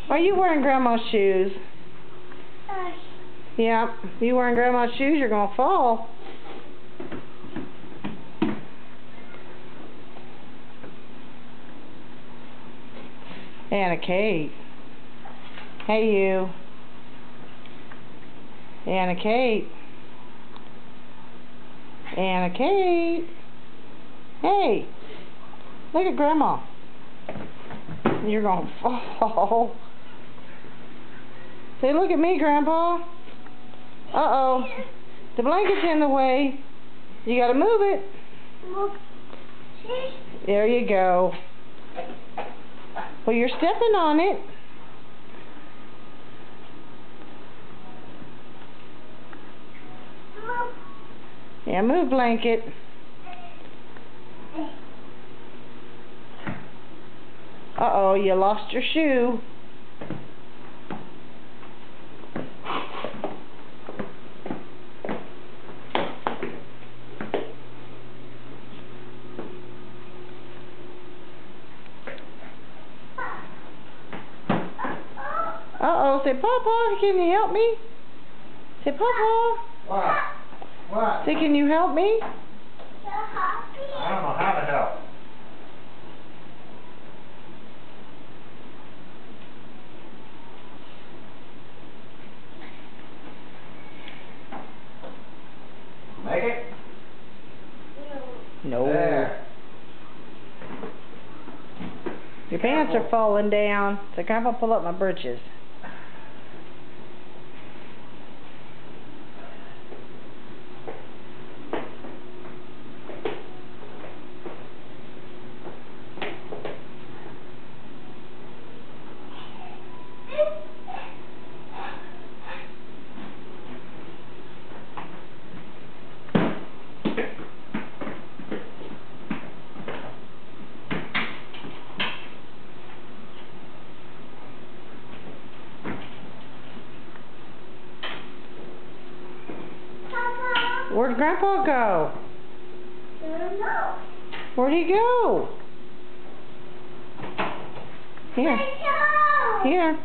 Why are you wearing Grandma's shoes? Yeah, you wearing Grandma's shoes, you're gonna fall. Anna Kate. Hey you. Anna Kate. Anna Kate. Hey. Look at Grandma. You're gonna fall. Say, look at me, Grandpa. Uh-oh. The blanket's in the way. You gotta move it. There you go. Well, you're stepping on it. Yeah, move, blanket. Uh-oh, you lost your shoe. Uh-oh, say, Papa, can you help me? Say, Papa. What? What? Say, can you help me? I don't know how to help. Make it? No. There. Your pants are falling down. So Grandpa, pull up my britches. Where'd Grandpa go? Where'd he go? Here. Here.